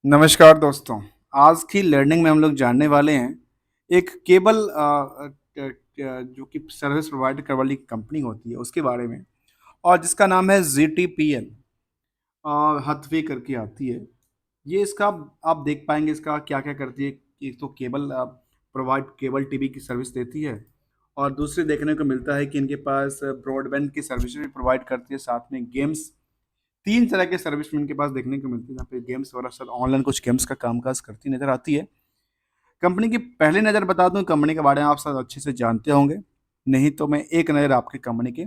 नमस्कार दोस्तों। आज की लर्निंग में हम लोग जानने वाले हैं एक केबल जो कि सर्विस प्रोवाइड करने वाली कंपनी होती है उसके बारे में, और जिसका नाम है ZTPL हथवे करके आती है। ये इसका आप देख पाएंगे इसका क्या क्या करती है। एक तो केबल टीवी की सर्विस देती है, और दूसरे देखने को मिलता है कि इनके पास ब्रॉडबैंड की सर्विस भी प्रोवाइड करती है, साथ में गेम्स। तीन तरह के सर्विस में इनके पास देखने को मिलती है, जहाँ पे गेम्स वगैरह सर ऑनलाइन कुछ गेम्स का कामकाज करती नजर आती है। कंपनी की पहली नज़र बता दूं, कंपनी के बारे में आप सब अच्छे से जानते होंगे। नहीं तो मैं एक नज़र आपकी कंपनी के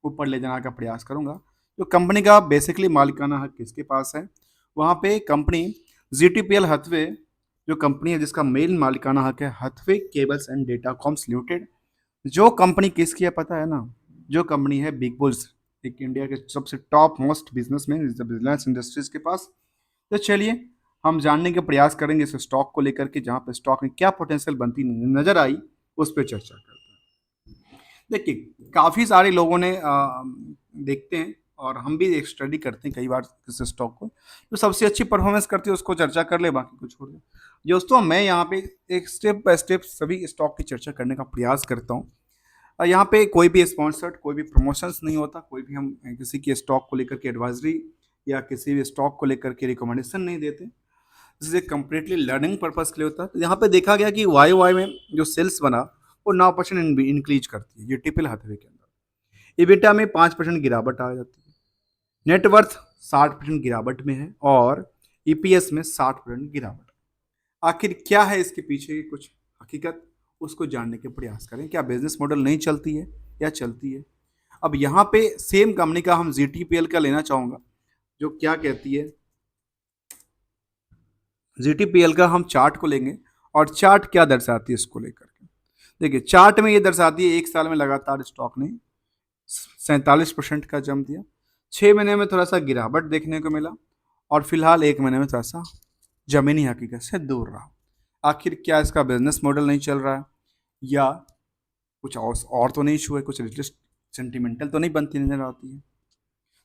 ऊपर ले जाने का प्रयास करूंगा। तो कंपनी का बेसिकली मालिकाना हक किसके पास है, वहाँ पे कंपनी ZTPL हथवे जो कंपनी है जिसका मेन मालिकाना हक है हथवे केबल्स एंड डेटाकॉम्स लिमिटेड। जो कंपनी किसकी है पता है ना? जो कंपनी है बिग बुल्स, एक इंडिया के सबसे top most businessman business industries के पास। तो चलिए हम जानने का प्रयास करेंगे इस स्टॉक को लेकर के, जहाँ पे स्टॉक में क्या पोटेंशियल बनती नजर आई उस पर चर्चा करते हैं। देखिए काफ़ी सारे लोगों ने देखते हैं, और हम भी एक स्टडी करते हैं कई बार इस स्टॉक को। जो सबसे अच्छी परफॉर्मेंस करती है उसको चर्चा कर ले, बाकी को छोड़ दे। दोस्तों मैं यहाँ पे एक स्टेप बाय स्टेप सभी स्टॉक की चर्चा करने का प्रयास करता हूँ। यहाँ पे कोई भी स्पॉन्सर्ड, कोई भी प्रमोशंस नहीं होता, कोई भी हम किसी के स्टॉक को लेकर के एडवाइजरी या किसी भी स्टॉक को लेकर के रिकमेंडेशन नहीं देते। This is completely learning purpose के लिए होता है। तो यहाँ पे देखा गया कि वाई में जो सेल्स बना वो 9% इंक्रीज करती है ये हाथवे के अंदर। इबिटा में 5% गिरावट आ जाती है। नेटवर्थ 60% गिरावट में है, और ईपीएस में 60% गिरावट। आखिर क्या है इसके पीछे की कुछ हकीकत, उसको जानने के प्रयास करें। क्या बिजनेस मॉडल नहीं चलती है या चलती है? अब यहाँ पे सेम कंपनी का हम ZTPL का लेना चाहूंगा, जो क्या कहती है। ZTPL का हम चार्ट को लेंगे, और चार्ट क्या दर्शाती है इसको लेकर के। देखिए चार्ट में ये दर्शाती है एक साल में लगातार स्टॉक ने 47% का जंप दिया। 6 महीने में थोड़ा सा गिरावट देखने को मिला, और फिलहाल 1 महीने में थोड़ा सा जमीनी हकीकत से दूर रहा। आखिर क्या इसका बिजनेस मॉडल नहीं चल रहा है, या कुछ और तो नहीं इशू है, कुछ रिलेटेड सेंटिमेंटल तो नहीं बनती नजर आती है?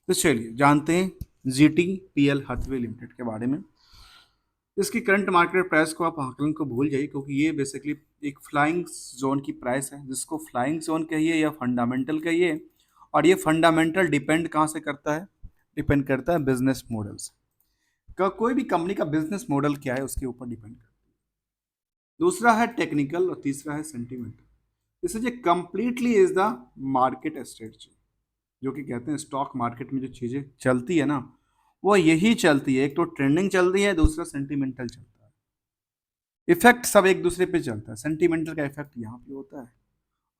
तो चलिए जानते हैं ZTPL हथवे लिमिटेड के बारे में। इसकी करंट मार्केट प्राइस को आप आकलन को भूल जाइए, क्योंकि ये बेसिकली एक फ्लाइंग जोन की प्राइस है, जिसको फ्लाइंग जोन कहिए या फंडामेंटल कहिए। और ये फंडामेंटल डिपेंड कहाँ से करता है? डिपेंड करता है बिजनेस मॉडल से। कोई भी कंपनी का बिजनेस मॉडल क्या है उसके ऊपर डिपेंड करता है। दूसरा है टेक्निकल, और तीसरा है sentimental. This is a completely is the market strategy. जो कि कहते हैं स्टॉक मार्केट में जो चीज़ें चलती है ना, वो यही चलती है। एक तो ट्रेंडिंग चल रही है, दूसरा सेंटिमेंटल चलता है। इफेक्ट सब एक दूसरे पे चलता है। सेंटिमेंटल का इफेक्ट यहाँ पे होता है,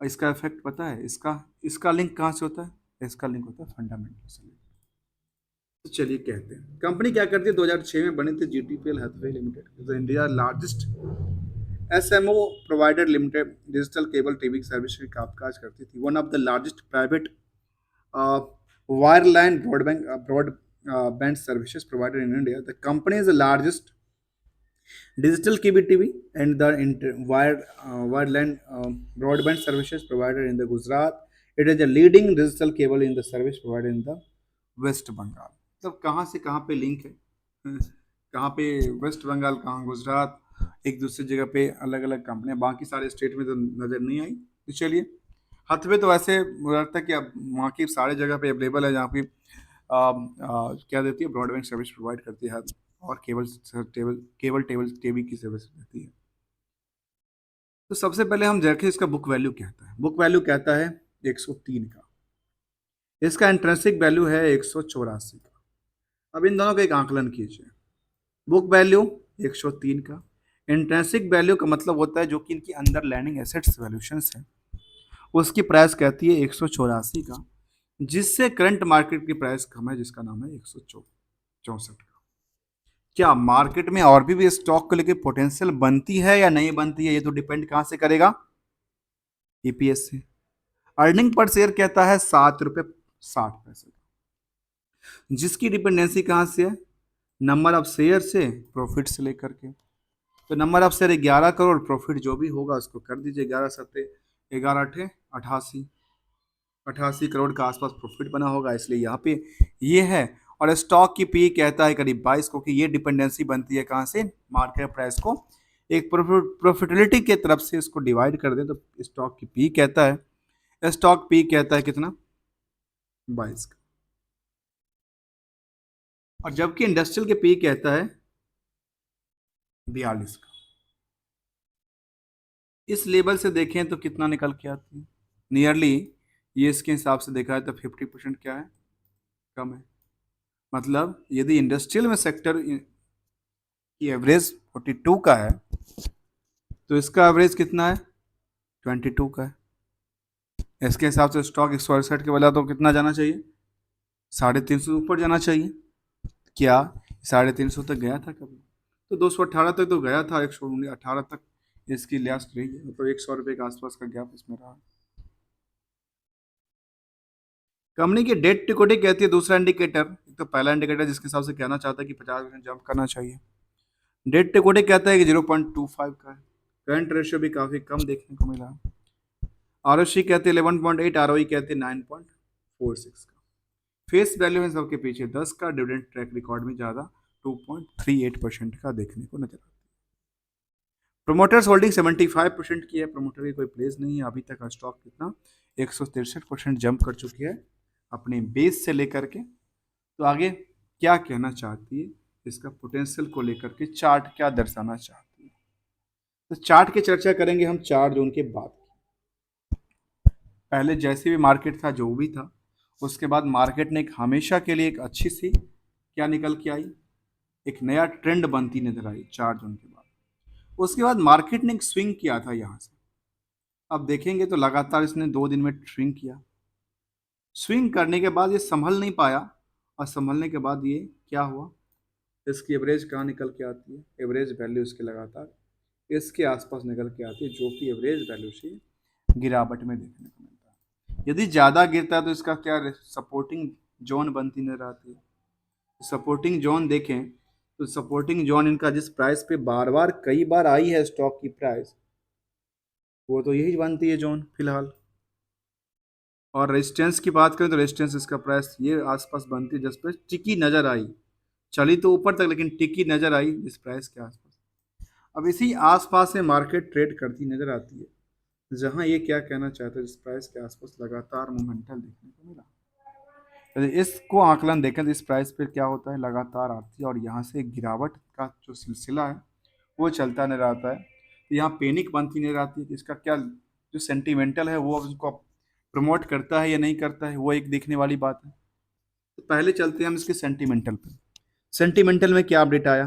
और इसका इफेक्ट पता है, इसका इसका लिंक कहाँ से होता है? इसका लिंक होता है फंडामेंटल से। तो चलिए कहते हैं कंपनी क्या करती है। 2006 में बनी थी ZTPL Hathway limited, India largest SMO provider limited, digital cable TV service की कामकाज करती थी। One of the largest private wireline broadband services provided in India. The company is the largest digital cable TV and the wireline broadband services provider in the Gujarat. It is the leading digital cable in the service provided in the West Bengal. मतलब कहाँ से कहाँ पे link है, कहाँ पे waste Bengal, कहाँ गुजरात, एक दूसरी जगह पे अलग अलग कंपनियां, बाकी सारे स्टेट में तो नज़र नहीं आई। तो चलिए हथवे तो वैसे मुझे लगता है कि अब वहाँ की सारे जगह पे अवेलेबल है, जहाँ पे क्या देती है, ब्रॉडबैंड सर्विस प्रोवाइड करती है, और केबल टीवी की सर्विस देती है। तो सबसे पहले हम देखें इसका बुक वैल्यू कहता है। बुक वैल्यू कहता है 103 का। इसका इंट्रेंसिक वैल्यू है 184 का। अब इन दोनों का एक आंकलन कीजिए। बुक वैल्यू 103 का, इंट्रेंसिक वैल्यू का मतलब होता है जो कि इनकी अंडर लैंडिंग एसेट्स वैल्यूशंस है, उसकी प्राइस कहती है 184 का, जिससे करंट मार्केट की प्राइस कम है, जिसका नाम है 164 का। क्या मार्केट में और भी स्टॉक को लेकर पोटेंशियल बनती है या नहीं बनती है? ये तो डिपेंड कहां से करेगा? ईपीएस से। अर्निंग पर शेयर कहता है 7 रुपये 60 पैसे, जिसकी डिपेंडेंसी कहां से है? नंबर ऑफ शेयर से, प्रॉफिट से लेकर के। तो number of share 11 crore, profit जो भी होगा उसको कर दीजिए 11 × 7 = 88 करोड़ का आसपास प्रॉफिट बना होगा, इसलिए यहाँ पे ये है। और स्टॉक की पी कहता है करीब 22, क्योंकि ये डिपेंडेंसी बनती है कहाँ से, मार्केट प्राइस को एक प्रॉफिटेबिलिटी के तरफ से इसको डिवाइड कर दे तो स्टॉक की पी कहता है, स्टॉक पी कहता है कितना, 22 का। और जबकि इंडस्ट्रियल के पी कहता है 42 का। इस लेवल से देखें तो कितना निकल के आती है, नियरली, ये इसके हिसाब से देखा है तो 50% क्या है, कम है। मतलब यदि इंडस्ट्रियल में सेक्टर की एवरेज 42 का है तो इसका एवरेज कितना है, 22 का है। इसके हिसाब से स्टॉक 168 के वाला तो कितना जाना चाहिए, 350 ऊपर जाना चाहिए। क्या 350 तक गया था कभी, तो 218 तक तो गया था, 118 तक इसकी लास्ट रही है, तो 100 रुपये के आसपास का गैप इसमें रहा। कंपनी की डेट इक्विटी कहती है दूसरा इंडिकेटर, तो पहला इंडिकेटर जिसके हिसाब से कहना चाहता है कि 50% जंप करना चाहिए, डेट इक्विटी कहता है कि 0.25 का है। करंट रेशियो भी काफ़ी कम देखने को मिला। आर ओ सी कहते हैं 11.8, आर ओ ई कहते हैं 9.46 का। फेस वैल्यू है सबके पीछे 10 का, डिविडेंड ट्रैक रिकॉर्ड में ज़्यादा 2.38% का देखने को नजर आता है। प्रोमोटर्स होल्डिंग 75% की है, प्रोमोटर की कोई प्लेस नहीं है। अभी तक का स्टॉक कितना 163% जंप कर चुकी है अपने बेस से लेकर के। तो आगे क्या कहना चाहती है, इसका पोटेंशियल को लेकर के चार्ट क्या दर्शाना चाहती है, तो चार्ट की चर्चा करेंगे हम 4 जून के बाद। पहले जैसे भी मार्केट था जो भी था, उसके बाद मार्केट ने एक हमेशा के लिए एक अच्छी सी क्या निकल के आई, एक नया ट्रेंड बनती नजर आई 4 जून के बाद। उसके बाद मार्केट ने एक स्विंग किया था यहाँ से, अब देखेंगे तो लगातार इसने 2 दिन में स्विंग किया। स्विंग करने के बाद ये संभल नहीं पाया, और संभलने के बाद ये क्या हुआ, इसकी एवरेज कहाँ निकल के आती है, एवरेज वैल्यू इसके लगातार इसके आसपास निकल के आती है, जो कि एवरेज वैल्यू से गिरावट में देखने को मिलता है। यदि ज़्यादा गिरता है तो इसका क्या सपोर्टिंग जोन बनती नजर आती है। सपोर्टिंग जोन देखें तो सपोर्टिंग जोन इनका जिस प्राइस पे बार बार कई बार आई है स्टॉक की प्राइस, वो तो यही बनती है जोन फिलहाल। और रेजिस्टेंस की बात करें तो रेजिस्टेंस इसका प्राइस ये आसपास बनती है जिस पर टिकी नजर आई, चली तो ऊपर तक लेकिन टिकी नजर आई इस प्राइस के आसपास। अब इसी आसपास से मार्केट ट्रेड करती नजर आती है, जहां ये क्या कहना चाहते हैं, इस प्राइस के आसपास लगातार मोमेंटल देखने को मिला। यदि इसको आकलन देखें तो इस प्राइस पे क्या होता है, लगातार आती है और यहाँ से गिरावट का जो सिलसिला है वो चलता नजर आता है। तो यहाँ पैनिक बनती नजर आती है कि इसका क्या जो सेंटिमेंटल है वो उसको प्रमोट करता है या नहीं करता है, वो एक देखने वाली बात है। तो पहले चलते हैं हम इसके सेंटिमेंटल पे। सेंटिमेंटल में क्या अपडेट आया,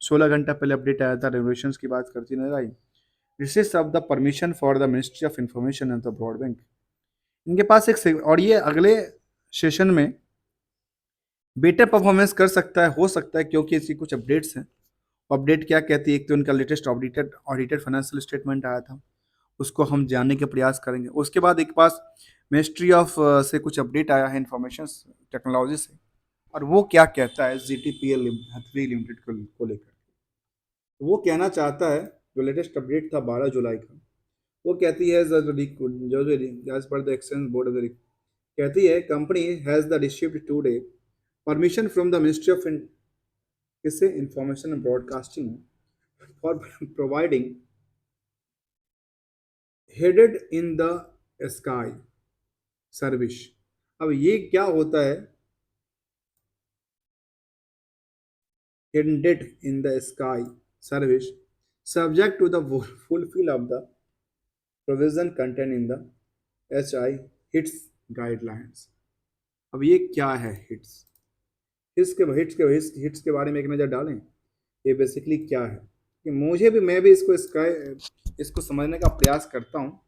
16 घंटा पहले अपडेट आया था, रेगुलेशंस की बात करती नजर आई। Receive of the permission for the ministry of information and the broad bank, इनके पास एक और ये अगले सेशन में बेटर परफॉर्मेंस कर सकता है, हो सकता है, क्योंकि इसकी कुछ अपडेट्स हैं। अपडेट क्या कहती है, एक तो उनका latest audited audited financial statement आया था, उसको हम जानने के प्रयास करेंगे। उसके बाद एक पास मिनिस्ट्री ऑफ से कुछ अपडेट आया है इंफॉर्मेशन टेक्नोलॉजी से, और वो क्या कहता है G T P L Hathway limited को लेकर। वो कहना चाहता है, जो लेटेस्ट अपडेट था 12 जुलाई का, वो कहती है जो as per the exchange board कहती है company has the received today permission from the ministry of किससे, information and broadcasting for providing headed in the sky service. अब ये क्या होता है, headed in the sky service subject to the fulfill of the provision content in the H I hits guidelines. अब ये क्या है हिट्स, हिट्स के बारे में एक नज़र डालें, ये बेसिकली क्या है, कि मुझे भी मैं भी इसको समझने का प्रयास करता हूँ,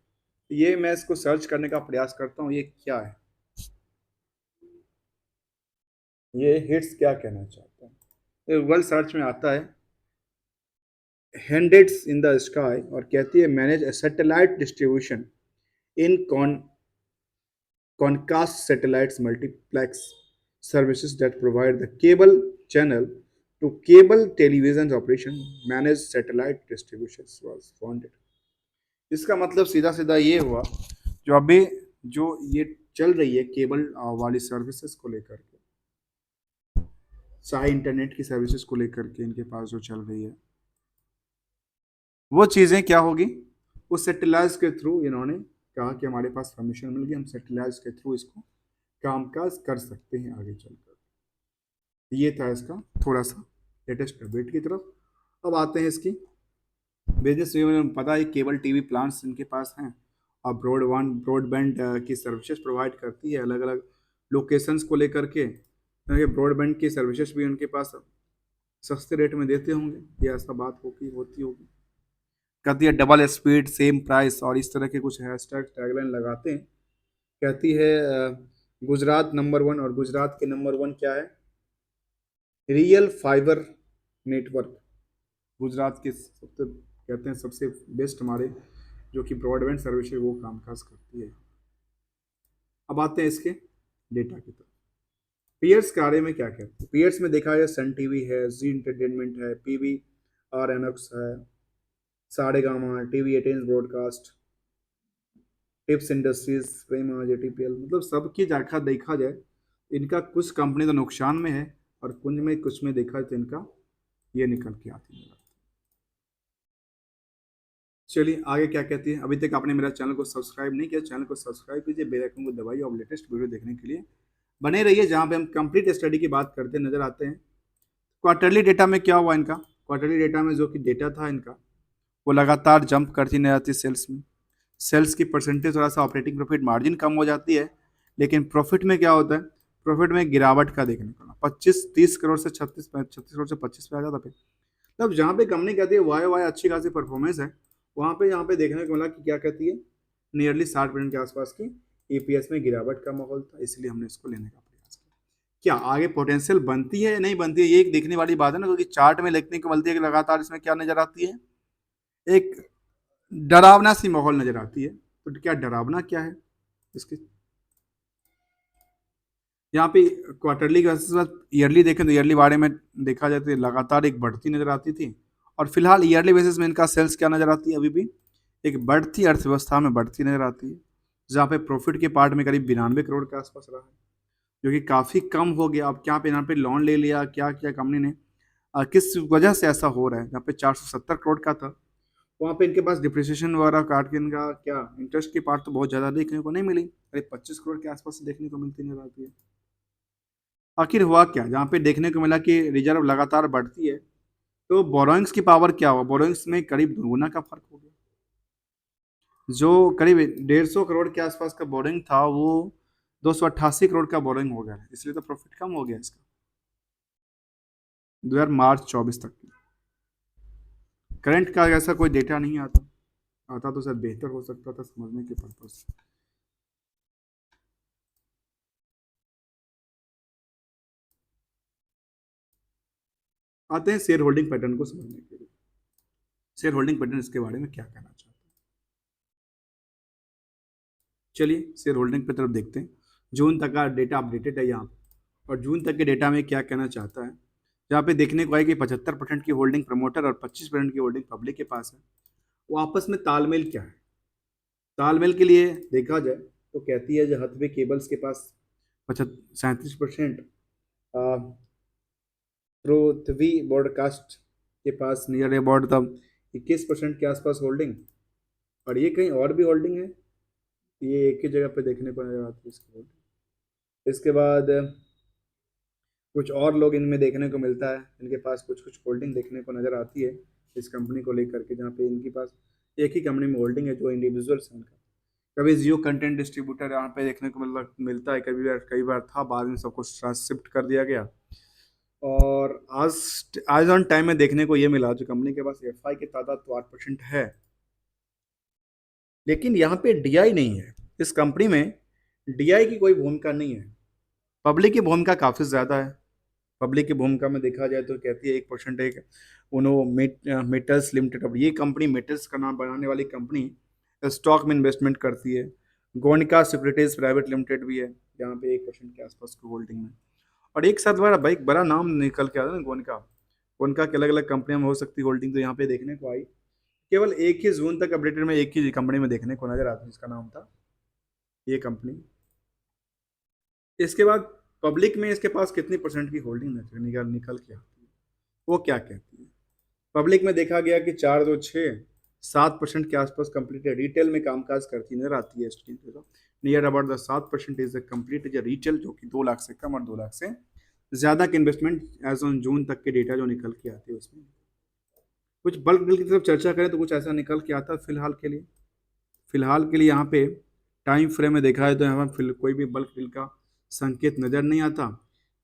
ये मैं इसको सर्च करने का प्रयास करता हूँ, ये क्या है, ये हिट्स क्या कहना चाहता है। गूगल सर्च में आता है हैंडेड्स इन द स्काई, और कहती है manage satellite distribution in Comcast satellites multiplex services that provide the cable channel to cable television operation manage satellite distributions was founded। इसका मतलब सीधा सीधा ये हुआ, जो अभी जो ये चल रही है केबल वाली सर्विसेज को लेकर के, चाहे इंटरनेट की सर्विसेज को लेकर के इनके पास जो चल रही है, वो चीज़ें क्या होगी, उस सैटेलाइट के थ्रू इन्होंने कहा कि हमारे पास परमिशन मिल गई, हम सैटेलाइट के थ्रू इसको कामकाज कर सकते हैं आगे चलकर। ये था इसका थोड़ा सा लेटेस्ट अपडेट की तरफ। अब आते हैं इसकी बिजनेस में। पता है केबल टीवी प्लान्स इनके पास हैं, और ब्रॉडबैंड की सर्विसेज प्रोवाइड करती है अलग अलग लोकेशंस को लेकर के। ब्रॉडबैंड की सर्विसेज भी उनके पास सस्ते रेट में देते होंगे, ये ऐसा बात होती होगी। कहती है डबल स्पीड सेम प्राइस, और इस तरह के कुछ हैशटैग टैगलाइन लगाते हैं। कहती है गुजरात नंबर वन, और गुजरात के नंबर वन क्या है, रियल फाइबर नेटवर्क। गुजरात के सबसे कहते हैं सबसे बेस्ट हमारे जो कि ब्रॉडबैंड सर्विस है वो कामकाज करती है। अब आते हैं इसके डेटा की तरफ। पीयर्स के बारे में क्या कहते हैं, पीयर्स में देखा जाए सन टीवी है, जी इंटरटेनमेंट है, पीवी आर एनक्स है, Saregama, TV 18 broadcast, Tips industries, प्रेमा, जेटीपीएल, मतलब सबकी जाखा देखा जाए इनका कुछ कंपनी तो नुकसान में है, और कुछ में देखा जाए तो इनका ये निकल के आती है। चलिए आगे क्या कहती है। अभी तक आपने मेरा चैनल को सब्सक्राइब नहीं किया, चैनल को सब्सक्राइब कीजिए, बेल आइकन को दबाइए, और लेटेस्ट वीडियो देखने के लिए बने रहिए, जहाँ पे हम कंप्लीट स्टडी की बात करते नजर आते हैं। क्वार्टरली डेटा में क्या हुआ इनका, क्वार्टरली डेटा में जो कि डेटा था इनका वो लगातार जंप करती नजर आती है सेल्स में। सेल्स की परसेंटेज थोड़ा सा ऑपरेटिंग प्रॉफिट मार्जिन कम हो जाती है, लेकिन प्रॉफिट में क्या होता है, प्रॉफिट में गिरावट का देखने को 25-30 करोड़ से 36 करोड़ से 25 पे आ जाता है। तब जहाँ पे कंपनी कहती है वाई वाई अच्छी खासी परफॉर्मेंस है, वहाँ पे यहाँ पे देखने को मिला कि क्या कहती है, नियरली 60% के आसपास की ईपीएस में गिरावट का माहौल था, इसलिए हमने इसको लेने का प्रयास किया। क्या आगे पोटेंशियल बनती है या नहीं बनती है, ये एक देखने वाली बात है ना, क्योंकि चार्ट में देखने को मिलती है कि लगातार इसमें क्या नजर आती है, एक डरावना सी माहौल नजर आती है। तो क्या डरावना क्या है इसके, यहाँ पे क्वार्टरली के साथ ईयरली देखें तो ईयरली बारे में देखा जाए तो लगातार एक बढ़ती नजर आती थी, और फिलहाल ईयरली बेसिस में इनका सेल्स क्या नजर आती है, अभी भी एक बढ़ती अर्थव्यवस्था में बढ़ती नजर आती है, जहाँ पे प्रॉफिट के पार्ट में करीब 92 करोड़ के आसपास रहा है, जो कि काफ़ी कम हो गया। अब क्या पे यहाँ पे लोन ले लिया, क्या किया कंपनी ने, किस वजह से ऐसा हो रहा है, जहाँ पे 470 करोड़ का था, वहाँ पे इनके पास डिप्रिसिएशन वगैरह काट के इनका क्या इंटरेस्ट की पार्ट तो बहुत ज़्यादा देखने को नहीं मिली, करीब 25 करोड़ के आसपास देखने को मिलती नजर आती है। आखिर हुआ क्या, जहाँ पे देखने को मिला कि रिजर्व लगातार बढ़ती है, तो बोरोइंग्स की पावर क्या हुआ, बोरोइंग्स में करीब दुगुना का फर्क हो गया। जो करीब 150 करोड़ के आसपास का बोरोइंग था, वो 288 करोड़ का बोरोइंग हो गया, इसलिए तो प्रॉफिट कम हो गया इसका 2024 तक की। करंट का ऐसा कोई डेटा नहीं आता, आता तो शायद बेहतर हो सकता था समझने के पर्पज से। आते हैं शेयर होल्डिंग पैटर्न को समझने के लिए। शेयर होल्डिंग पैटर्न इसके बारे में क्या कहना चाहते हैं, चलिए शेयर होल्डिंग पे तरफ देखते हैं। जून तक का डेटा अपडेटेड है यहाँ पे, और जून तक के डेटा में क्या कहना चाहता है, जहाँ पे देखने को आए कि 75% की होल्डिंग प्रमोटर और 25% की होल्डिंग पब्लिक के पास है। वो आपस में तालमेल क्या है, तालमेल के लिए देखा जाए तो कहती है जो हथवे केबल्स के पास 37%, पृथ्वी ब्रॉडकास्ट के पास नियर अबाउट द 21% के आसपास होल्डिंग, और ये कहीं और भी होल्डिंग है, ये एक ही जगह पे देखने को नजर आती है इसकी होल्डिंग। इसके बाद कुछ और लोग इनमें देखने को मिलता है, इनके पास कुछ कुछ होल्डिंग देखने को नजर आती है इस कंपनी को लेकर के, जहाँ पे इनके पास एक ही कंपनी में होल्डिंग है जो इंडिविजुअल्स हैं इनका। कभी जियो कंटेंट डिस्ट्रीब्यूटर यहाँ पे देखने को मिलता है, कई बार था, बाद में सब कुछ शिफ्ट कर दिया गया, और आज ऑन टाइम में देखने को ये मिला जो कंपनी के पास एफआई की तादाद तो 8% है, लेकिन यहाँ पे डीआई नहीं है इस कंपनी में, डीआई की कोई भूमिका नहीं है, पब्लिक की भूमिका काफ़ी ज़्यादा है। पब्लिक की भूमिका में देखा जाए तो कहती है 1% एक उन्हों मेटल्स लिमिटेड, अब ये कंपनी मेटल्स का नाम बनाने वाली कंपनी स्टॉक में इन्वेस्टमेंट करती है। गोनिका सिक्योरिटीज प्राइवेट लिमिटेड भी है, जहाँ पे 1% के आसपास की होल्डिंग में, और एक साथ बड़ा भाई बड़ा नाम निकल के आता है ना गोनिका। गोनिका की अलग अलग कंपनियों में हो सकती होल्डिंग, तो यहाँ पे देखने को आई केवल एक ही जून तक अपडेटेड में एक ही कंपनी में देखने को नजर आती है, जिसका नाम था ये कंपनी। इसके बाद पब्लिक में इसके पास कितनी परसेंट की होल्डिंग निकल निकल के आती है, वो क्या कहती है। पब्लिक में देखा गया कि 4, 2, 6, 7% के आसपास कंप्लीट है, रिटेल में कामकाज करती नजर आती है इस चीज को। Near about the 7% is complete है रिटेल, जो कि 2 लाख से कम और 2 लाख से ज्यादा के इन्वेस्टमेंट एज ऑन जून तक के डेटा जो निकल के आते हैं उसमें। कुछ बल्क डील की तरफ चर्चा करें तो कुछ ऐसा निकल के आता है फिलहाल के लिए यहाँ पे टाइम फ्रेम में देखा है तो यहाँ पर कोई भी बल्क डील का संकेत नजर नहीं आता।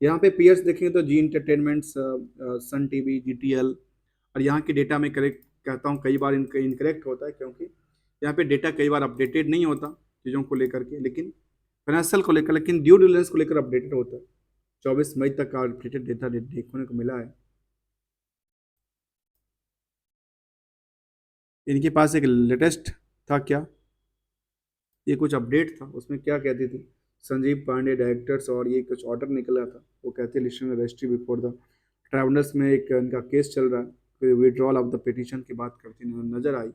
यहाँ पे पीएस देखेंगे तो G entertainment, Sun TV, GTL, और यहाँ के डेटा में करेक्ट कहता हूँ कई बार इनकरेक्ट होता है, क्योंकि यहाँ पे डेटा कई बार अपडेटेड नहीं होता चीज़ों को लेकर के, लेकिन फाइनेंशियल को लेकर, लेकिन ड्यू डिलिजेंस को लेकर अपडेटेड होता है। 24 मई तक का अपडेटेड डेटा देखने को मिला है। इनके पास एक लेटेस्ट था क्या, ये कुछ अपडेट था, उसमें क्या कहती थी संजीव पांडे डायरेक्टर्स, और ये कुछ ऑर्डर निकला था, वो कहते हैं listed registry before the tribunals में एक इनका केस चल रहा है, फिर विड्रॉल ऑफ द पिटीशन की बात करती नजर आई।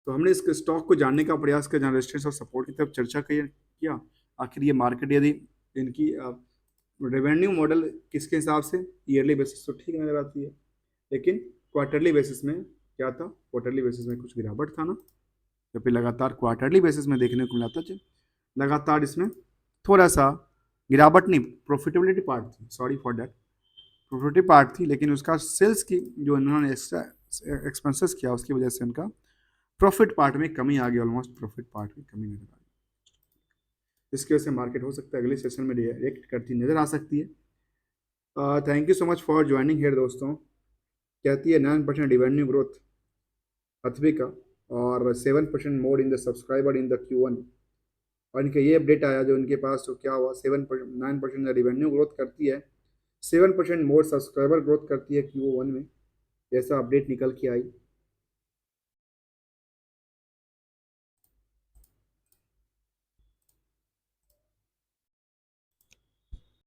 तो हमने इस स्टॉक को जानने का प्रयास किया, जहाँ रेजिस्टेंस और सपोर्ट की तरफ चर्चा किया। आखिर ये मार्केट यदि इनकी रेवेन्यू मॉडल किसके हिसाब से ईयरली बेसिस तो ठीक नजर आती है, लेकिन क्वार्टरली बेसिस में क्या था, क्वार्टरली बेसिस में कुछ गिरावट था ना, तो फिर लगातार क्वार्टरली बेसिस में देखने को मिला था लगातार इसमें थोड़ा सा गिरावट नहीं, प्रॉफिटेबिलिटी पार्ट थी, sorry for that, profitability part थी, लेकिन उसका सेल्स की जो इन्होंने एक्स्ट्रा एक्सपेंसेस किया उसकी वजह से उनका प्रॉफिट पार्ट में कमी आ गई, ऑलमोस्ट प्रॉफिट पार्ट में कमी नजर आ गई। इसकी वजह से मार्केट हो सकता है अगले सेशन में रिएक्ट करती नजर आ सकती है। Thank you so much for joining here दोस्तों। कहती है 9% रेवेन्यू ग्रोथ अथवी का, और 7% more in the subscriber in the Q1, और इनका ये अपडेट आया जो इनके पास, तो क्या हुआ, 9% रेवेन्यू ग्रोथ करती है, 7% मोर सब्सक्राइबर ग्रोथ करती है Q1 में, ऐसा अपडेट निकल के आई।